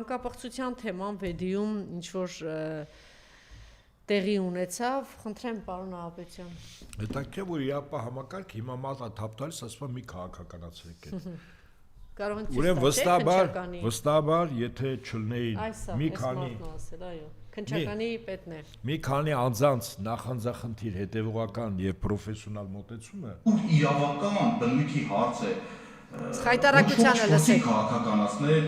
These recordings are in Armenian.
մանկապղծության թեման վեդիում ինչ-որ տեղի ունեցավ, խնդրեմ պարոն Ահապետյան։ Հետաքրքիր որ իրապա համակարգ հիմա մատա թափտալիս ասում մի քաղաքականացրեք է։ Կարող են Ուրեմն վստահաբար, եթե չլնեին մի քանի քննչականի պետն է։ Մի քանի անձանց նախանձախնդիր հետևողական եւ պրոֆեսիոնալ մոտեցումը իրավական բնույթի հարց է։ Խայտարակությանը լսեք քաղաքականացնել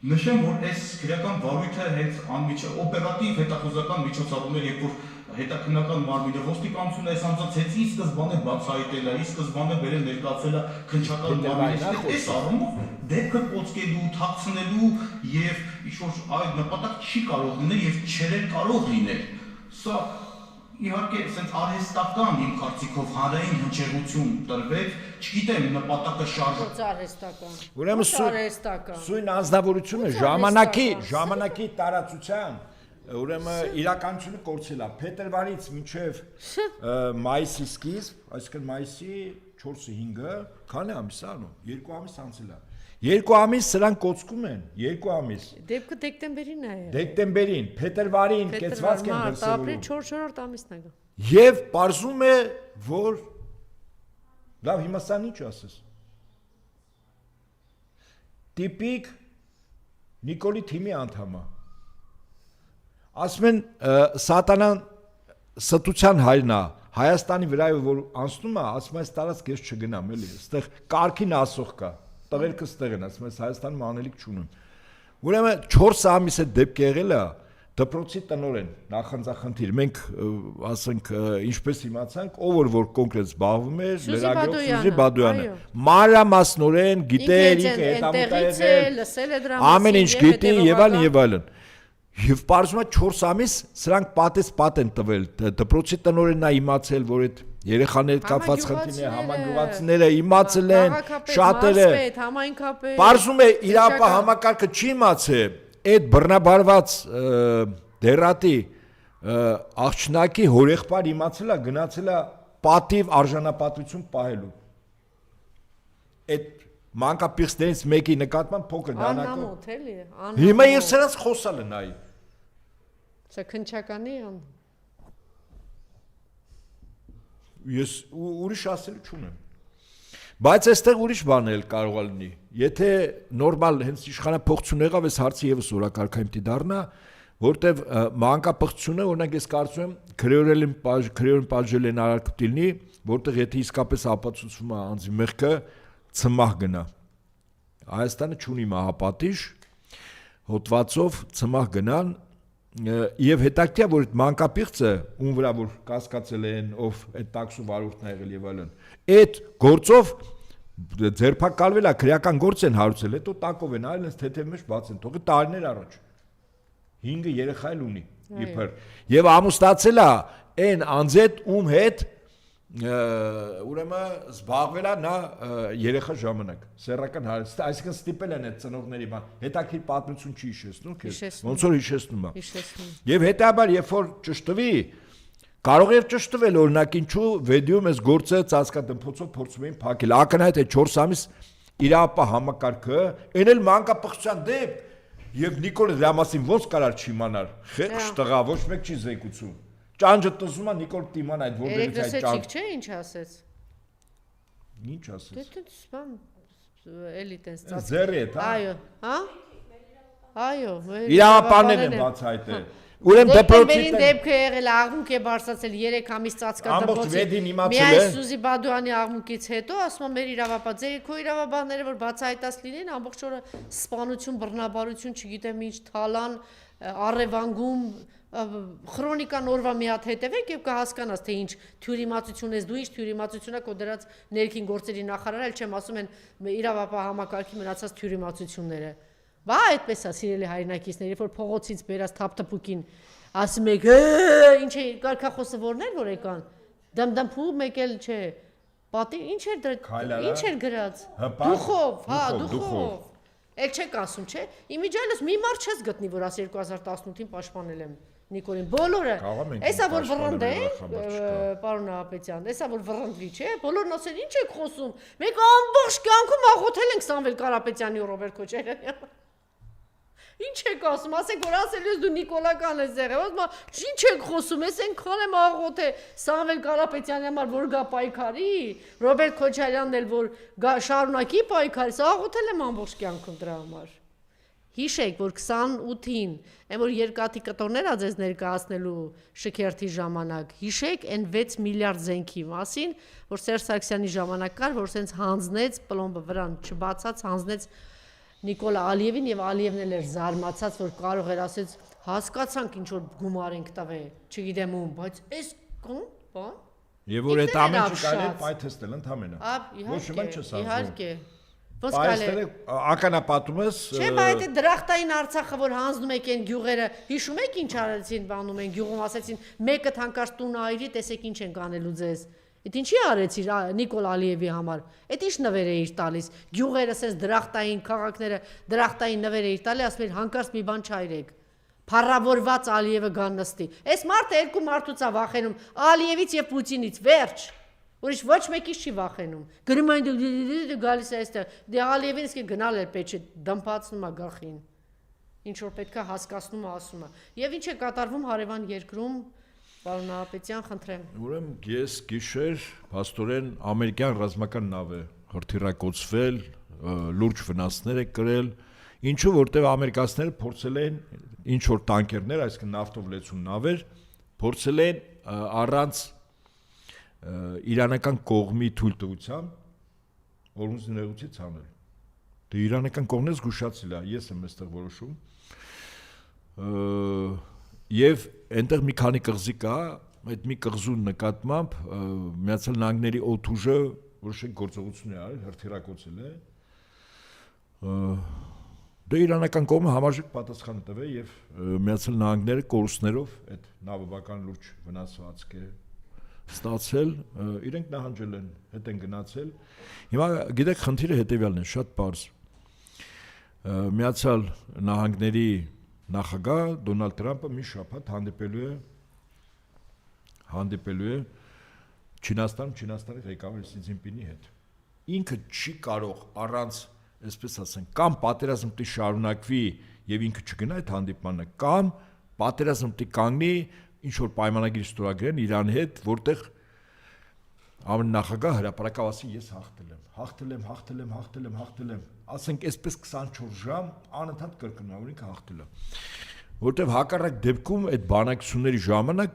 նշեմ որ այս քրեական վարույթը հենց անմիջը օպերատիվ հետախուզական միջոցառումներ երբ որ հետաքննական մարմինը ոստիկանությունը այս անձանց հետ ի սկզբանե բացահայտել է, ի սկզբանե վերել ներկայացել է քննչական մարմինին, այս առումով դեպքը կոծկելու, թաքցնելու եւ ինչ-որ այդ նպատակ չի կարող լինել եւ չէր կարող լինել։ Սա իհարկե ասենց արհեստական իմ կարծիքով հանրային հնչեղություն տրվեց, չգիտեմ նպատակը արհեստական։ Ուրեմն սույն անձնավորությունը ժամանակի տարածության ուրեմն իրականությունը կորցել է փետրվարից մինչև մայիսի սկիզբ, այսինքն մայիսի 4-5-ը, քանի ամիս է անում, 2 ամիս անցել է։ 2 ամիս սրանք կոծկում են, 2 ամիս։ Դեպքը դեկտեմբերին է։ Դեկտեմբերին, փետրվարին կեցված են դրսևորում։ Ապրիլ 4-րդ ամիսն է։ Եվ պարզում է, որ լավ հիմա սա ինչ ասես։ Տիպիկ Նիկոլի թիմի անդամ է։ Ասում են սատանան ստության հայրն է, Հայաստանի վրայով որ անցնում է, ասում է այս տարածք ես չգնամ, էլի, այստեղ կարգին ասող կա։ Տղերքը ստեղ են, ասում ես Հայաստանում անելիք չունեն։ Ուրեմն 4 ամիս է դեպք եղել է դպրոցի տնօրեն նախանձախնդիր։ Մենք ասենք ինչպես իմացանք, ով որ կոնկրետ զբաղվում էր, լրագրող Սյուզի Բադոյանը։ Մանրամասնորեն գիտեր, ամեն ինչ գիտի եւ այլն։ Եվ պարզվում է 4 ամիս սրանք պատես են տվել, դպրոցի տնօրենն է իմացել, որ այդ երեխաների կապված խնդիրները համագյուղացիները իմացել են, շատերը։ Պարզվում է իրապա համակարգը չի իմացել, այդ բռնաբարված դերատի աղջնակի հորեղբայր իմացել է, գնացել է պատիվ արժանապատվություն պահելու։ Այդ մանկապիղծներից մեկի նկատմամբ փոքր դանակով։ Հիմա ես սրանց խոսալը նայի։ Սա քննչականի Ես ուրիշ ասելու չունեմ։ Բայց այստեղ ուրիշ բան էլ կարող է լինի։ Եթե նորմալ հենց իշխանապողություն եղավ, այս հարցը եւս օրակարգային պիտի դառնա, որտեվ մանկապղծությունը, օրինակ ես կարծում եմ, քրեորեն պատժել են արարքուտի լինի, որտեղ եթե իսկապես ապացուցվում է անձի մեղքը, ցմահ գնա։ Հայաստանը չունի մահապատիժ, հոդվածով ցմահ գնան եւ հետաքրքիր է որ այդ մանկապիղծը ում վրա որ կասկածել են ով այդ տաքսու վարորդն ա եղել եւ այլն այդ գործով ձերբակալվել է քրեական գործ են հարուցել հետո տակով են այլն թեթև մեջ բաց են թողել տարիներ առաջ 5 երեխա էլ ունի իբր եւ ամուսնացել է այն անձետ ում հետ ուրեմն զբաղվել է նա երեխա ժամանակ սեռական հարցը այսինքն ստիպել են այդ ծնողների բան հետաքրիր պատմություն չի հիշեցնում քեզ ոնց որ հիշեցնում է եւ հետաբար երբ որ ճշտվի կարող է ճշտվել օրինակ ինչու վեդիոյում այս գործը ծածկադմփոցով փորձում էին փակել ակնհայտ է 4 ամիս իրապա համակարգը այն էլ մանկապղծության դեպ եւ Նիկոլը դրա մասին ոնց կարար չիմանալ խեղճ տղա ոչ մեկ չի զեկուցում Ճանջը տզում է Նիկոլ Տիման այդ որտեղից այդ ճանջ։ Չէ, ինչ ասեց։ Ինչ ասեց։ Դե սպան էլի տես ծածկ։ Ձեռի է, այո, հա? Այո, իրավապաններ են բացահայտել։ Ուրեմն դպրոցի դեպքը եղել աղմուկ է բարձրացել 3 ամիս ծածկադպրոցի։ Միայն Սյուզի Բադոյանի աղմուկից հետո ասում եմ մեր իրավապահ ձեր քո իրավաբանները որ բացահայտած լինեն ամբողջ օրը սպանություն, բռնաբարություն, չգիտեմ ինչ, թալան, առևանգում Քրոնիկան օրվա մի հատ հետևեք եւ կհասկանաս թե ինչ թյուրիմացություն ես դու ինչ թյուրիմացությունա կո դրած ներքին գործերի նախարարը էլ չեմ ասում են իրավապահ համակարգի մնացած թյուրիմացությունները բա այդպես է սիրելի հայրենակիցներ երբ որ փողոցից բերած թափթփուկին ասում եք ինչ է կարգախոսը որներ որ եկան դմդմփու մեկ էլ չէ պատի ինչ էր գրած դուխով հա դուխով Էլ չեք ասում, չէ։ Իմիջիայլոց մի մարդ չես գտնի, որ աս 2018-ին պաշտպանել եմ Նիկոլին։ Բոլորը։ Էսա որ վռնդեն, պարոն Ահապետյան, էսա որ վռնդվի, չէ։ Բոլորն ասեն, ինչ եք խոսում։ Մենք ամբողջ կյանքում աղոթել ենք Սամվել Կարապետյանի ու Ռոբերտ Քոչարյանի։ Ինչ եք ասում, ասեք որ ասել ես դու Նիկոլական ես եղել, ասում ինչ եք խոսում, ես այնքան եմ աղոթե Սամվել Կարապետյանի համար որ գա պայքարի, Ռոբերտ Քոչարյանն էլ որ գա շարունակի պայքարի, սա աղոթել եմ ամբողջ կյանքում դրա համար։ Հիշեք, որ 28-ին, այն որ երկաթի կտորներ ա ձեզ ներկայացնելու շքերթի ժամանակ, հիշեք այն 6 միլիարդ զենքի մասին, որ Սերժ Սարգսյանի ժամանակ կար, որ սենց հանձնեց պլոմբը վրան չբացած, հանձնեց Նիկոլա Ալիևին եւ Ալիևն էլ էր զարմացած, որ կարող էր ասեց հասկացանք ինչ որ գումար ենք տվել, չգիտեմ ում, բայց այս բան։ Եվ որ այդ ամենը կարելի պայթեստել ընդամենը։ Իհարկե։ Ոնց կարելի ականապատում ես։ Չէ, բայց այդ դրախտային Արցախը որ հանձնում եք այն գյուղերը, հիշում եք ինչ արեցին, բանում են գյուղում ասեցին մեկը թանկարժ տուն այրի, տեսեք ինչ են անելու ձեզ։ Այդ ինչի արեցիր Նիկոլ Ալիևի համար։ Այդ ինչ նվեր էիր տալիս։ Գյուղերը ասես դրախտային քաղաքները դրախտային նվեր էիր տալի, ասում էր հանկարծ մի բան չայրեք։ Փառավորված Ալիևը գան նստի։ Այս մարդը երկու մարդուց է վախենում, Ալիևից եւ Պուտինից, վերջ։ Ուրիշ ոչ մեկից չի վախենում։ Գրում են դու գալիս է այստեղ։ Դե Ալիևին իսկի գնալ էր պետք է դմփացնում է գլխին։ Ինչ որ պետքա հասկացնում է, ասում է։ Եվ ինչ է կատարվում հարևան երկրում, պարոն Նահապետյան, խնդրեմ։ Ուրեմն ես գիշեր փաստորեն ամերիկյան ռազմական նավ է հրթիռակոծվել, լուրջ վնասներ է կրել, ինչու որտեղ ամերիկացիները փորձել են ինչ որ տանկերներ, այսինքն նավթով լեցուն նավեր, փորձել են առանց իրանական կողմի թույլտվությամբ օրենսդրությամբ ցանել։ Դե իրանական կողմն է զգուշացել է, ես եմ այստեղ որոշում։ Եվ այնտեղ մի քանի կղզի կա, այդ մի կղզու նկատմամբ Միացյալ Նահանգների օդուժը որոշակի գործողություն է արել, հրթիռակոծել է։ Դե իրանական կողմը համարժեք պատասխան տվել եւ Միացյալ Նահանգները կորուստներով այդ նավը բական լուրջ վնասվածք է ստացել, իրենք նահանջել են, հետ են գնացել։ Հիմա գիտեք խնդիրը հետեւյալն է, շատ պարզ։ Միացյալ Նահանգների նախագահ Դոնալդ Թրամփը մի շաբաթ հանդիպելու է Չինաստանի ղեկավար Սի Ցզինպինի հետ։ Ինքը չի կարող առանց, այսպես ասենք, կամ պատերազմը պետք է շարունակվի եւ ինքը չգնա այդ հանդիպմանը, կամ պատերազմը պետք է կանգնի, ինչ որ պայմանագիր ստորագրեն Իրանի հետ, որտեղ ԱՄՆ նախագահ հրապարակավ ասի ես հաղթել եմ, ասենք այսպես 24 ժամ անընդհատ կրկնա, որ ինքը հաղթել է։ Որտեղ հակառակ դեպքում այդ բանակցությունների ժամանակ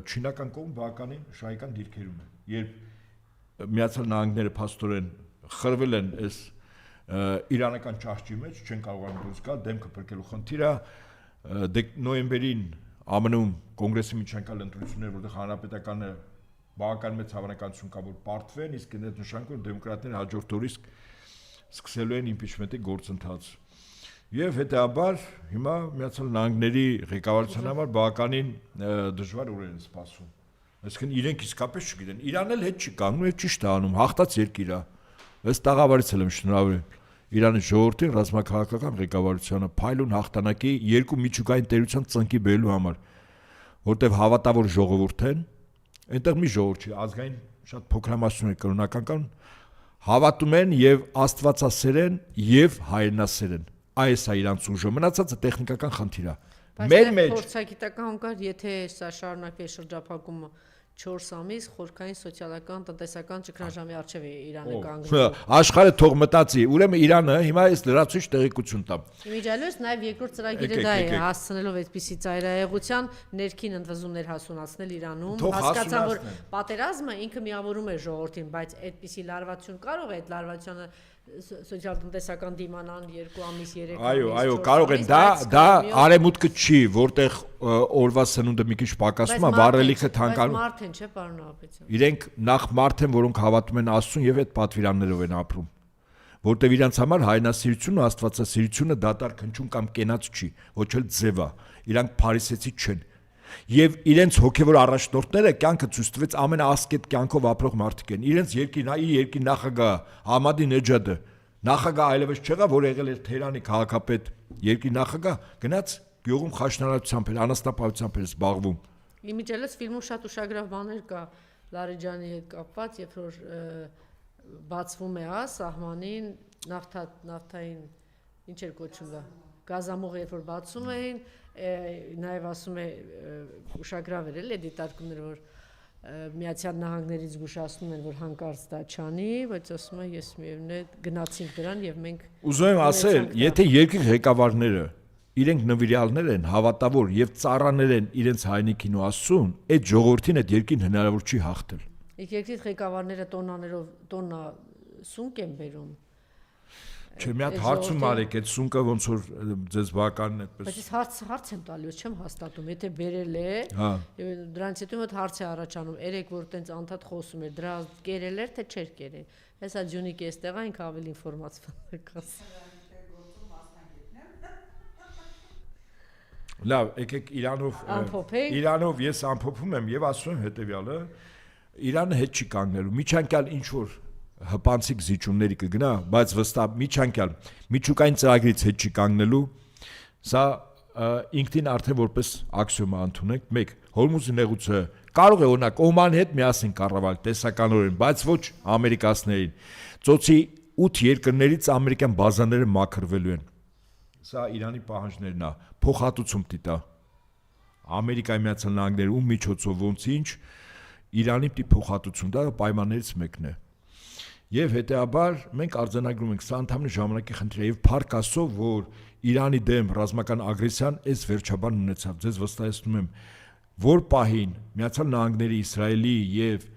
չինական կողմը բավականին շահեկան դիրքերում է։ Երբ Միացյալ Նահանգները փաստորեն խրվել են այս իրանական ճահճի մեջ, չեն կարողանում դուրս գալ, դեմքը փրկելու խնդիրը նոյեմբերին ԱՄՆ-ում կոնգրեսի միջանկյալ ընտրություններ, որտեղ հանրապետականը բավական մեծ հավանականություն կա որ պարտվեն, իսկ այդ նշանակում դեմոկրատները հաջորդ օրից սկսելու են իմպիչմենտի գործընթաց։ Եվ հետեւաբար հիմա Միացյալ Նահանգների ղեկավարության համար բավականին դժվար օրեր են սպասում։ Այսինքն իրենք իսկապես չգիտեն, Իրանն էլ հետ չի կանգնում եւ ճիշտ է անում, հաղթած երկիր է։ Ըստ տաղավարից եմ շնորհավորել Իրանի ժողովրդին ռազմաքաղաքական ղեկավարությանը փայլուն հաղթանակի երկու միջուկային տերության ծնկի բերելու համար, որտեղ հավատավոր ժողովուրդ են, այնտեղ մի ժողովուրդ չի, ազգային շատ փոքրամասնություն է կրոնական հավատում են եւ աստվածասեր են եւ հայրենասեր են։ Այս է իրանց ուժը, մնացածը տեխնիկական խնդիր է։ Մեր մեջ փորձագիտական կար, եթե սա շարունակվի շրջափակումը 4 ամիս խորքային սոցիալական տնտեսական ճգնաժամի առջև է Իրանը կանգնում։ Աշխարհը թող մտածի, ուրեմն Իրանը հիմա այս լրացուցիչ տեղեկություն տա։ Իմիջիայլոց նաև երկրորդ ծրագիրը դա է, հասցնելով այդպիսի ծայրահեղության ներքին ընդվզումներ հասունացնել Իրանում։ Հասկացան, որ պատերազմը ինքը միավորում է ժողովրդին, բայց այդպիսի լարվածություն կարող է այդ լարվածությունը սոցիալ-տնտեսական դիմանան 2 ամիս 3 ամիս։ Այո, կարող են, դա արևմուտքը չի, որտեղ օրվա սնունդը մի քիչ պակասում է, վառելիքը թանկանում։ Մարդ են, չէ, պարոն Նահապետյան։ Իրենք նախ մարդ են, որոնք հավատում են Աստծուն եւ այդ պատվիրաններով են ապրում։ Որտեղ իրանց համար հայրենասիրությունը, աստվածասիրությունը դատարկ հնչյուն կամ կենաց չի, ոչ էլ ձև է։ Իրանք փարիսեցի չեն։ Եվ իրենց հոգևոր առաջնորդները կյանքը ցույց տվեց ամենաասկետ կյանքով ապրող մարդիկ են։ Իրենց երկրի նախագահ Ահմադի Նեջադը, նախագահ այլևս չեղավ, որ եղել էր Թեհրանի քաղաքապետ, երկրի նախագահ, գնաց գյուղում խաշնարարությամբ էր, անասնապահությամբ էր զբաղվում։ Իմիջիայլոց ֆիլմում շատ ուշագրավ բաներ կա Լարիջանի հետ կապված, երբ որ բացվում է սահմանին նավթային ինչ էր կոչվում դա գազամուղը երբ որ բացում էին, նաև ասում է ուշագրավել էլ է դիտարկումներ, որ Միացյալ Նահանգներից զգուշացնում են, որ հանկարծ դա չանի, բայց ասում է ես միևնույն է գնացինք դրան եւ մենք ուզում եմ ասել, եթե երկրի ղեկավարները իրենք նվիրյալներ են, հավատավոր եւ ծառաներ են իրենց հայնիկին ու Աստծուն, այդ ժողովրդին այդ երկին հնարավոր չի հաղթել։ Երկրի ղեկավարները տոննա սունկ են բերում։ Չէ, մի հատ հարցում արեք, այդ սունկը ոնց որ ձեզ բականն այդպես։ Բայց ես հարց եմ տալիս, չեմ հաստատում, եթե բերել է, դրանից հետո մոտ հարց է առաջանում, երեք որ տենց անդադ խոսում էր, դրա կերել էր, թե չէր կերել։ Հեսա Ջունիկի էստեղ այնք ավելի ինֆորմացիա կաս։ Լավ, եկեք Իրանով ես ամփոփում եմ եւ ասում եմ հետեւյալը, Իրանը հետ չի կանգնելու, միջանկյալ ինչ որ հպանցիկ զիջումների կգնա, բայց վստահ միջանկյալ միջուկային ծրագրից հետ չի կանգնելու, սա ինքնին արդեն որպես աքսիոմա ընդունենք, 1 Հորմուզի նեղուցը կարող է օրինակ Օմանի հետ միասին կառավարել տեսականորեն, բայց ոչ ամերիկացիներին, ծոցի 8 երկրներից ամերիկյան բազաները մաքրվելու են, սա Իրանի պահանջներն է, փոխհատուցում տիտա, Ամերիկայի Միացյալ Նահանգների ու միջոցով ոնց ինչ Իրանի պիտի փոխհատուցում դա պայմաններից մեկն է։ Եվ հետեաբար մենք արձանագրում ենք սա ընդհանուր ժամանակի խնդիր է եւ փառք Աստծո, որ Իրանի դեմ ռազմական ագրեսիան այս վերջաբան ունեցավ։ Ձեզ վստահեցնում եմ, որ պահին Միացյալ Նահանգների, Իսրայելի եւ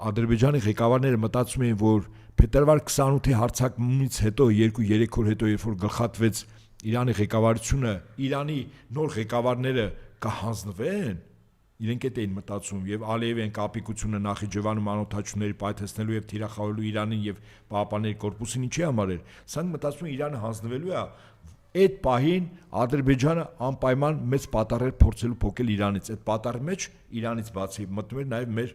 Ադրբեջանի ղեկավարները մտածում էին, որ փետրվար 28-ի հարձակումից հետո 2-3 օր հետո երբ որ գլխատվեց Իրանի ղեկավարությունը, Իրանի նոր ղեկավարները կհանձնվեն, իրենք այդ էին մտածում եւ Ալիևյան կապիկությունը Նախիջևանում անօթաչուների պայթեցնելու եւ թիրախավորելու Իրանին եւ Պահապանների կորպուսին ինչի համար էր։ Սրանք մտածում են Իրանը հանձնվելու է, այդ պահին Ադրբեջանը անպայման մեծ պատառեր փորձելու փոկել Իրանից։ Այդ պատառի մեջ Իրանից բացի մտնում էր նաեւ մեր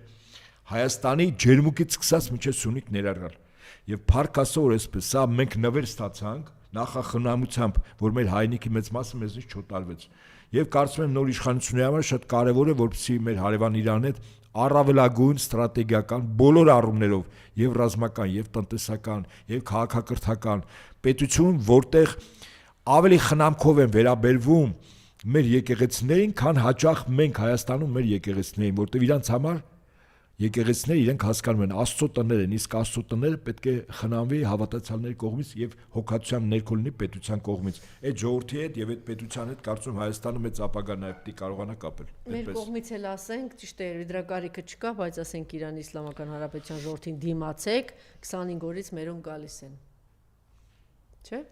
Հայաստանի ջերմուկից սկսած մինչև Սյունիք ներառյալ։ Եվ փառք Աստծո, որ այսպես սա մենք նվեր ստացանք նախախնամությամբ, որ մեր հայնիկի մեծ մասը մեզնից չոտարվեց։ Եվ կարծում եմ նոր իշխանությունների համար շատ կարևոր է, որպեսզի մեր հարևան Իրանի հետ առավելագույն ստրատեգիական բոլոր առումներով եւ ռազմական, եւ տնտեսական, եւ քաղաքակրթական պետություն, որտեղ ավելի խնամքով են վերաբերվում մեր եկեղեցիներին, քան հաճախ մենք Հայաստանում մեր եկեղեցիներին, որտեղ իրանց համար եկեղեցիները իրենք հասկանում են Աստծո տներ են, իսկ Աստծո տները պետք է խնամվի հավատացյալների կողմից եւ հոգացության ներքո լինի պետության կողմից։ Այդ ժողովրդի հետ եւ այդ պետության հետ կարծում Հայաստանը մեծ ապագա նաեւ պիտի կարողանա կապել։ Մեր կողմից էլ ասենք, ճիշտ է, դրա կարիքը չկա, բայց ասենք Իրանի Իսլամական Հանրապետության ժողովրդին դիմացեք, 25 օրից մերոն գալիս են։ Չէ՞։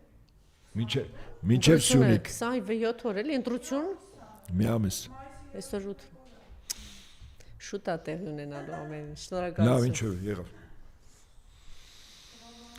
Մինչև Սյունիք 27 օր էլի ընտրություն։ Մի ամիս։ Այսօր շուտ է տեղի ունենալու ամեն ինչ։ Շնորհակալություն։ Լավ, ինչ եղավ։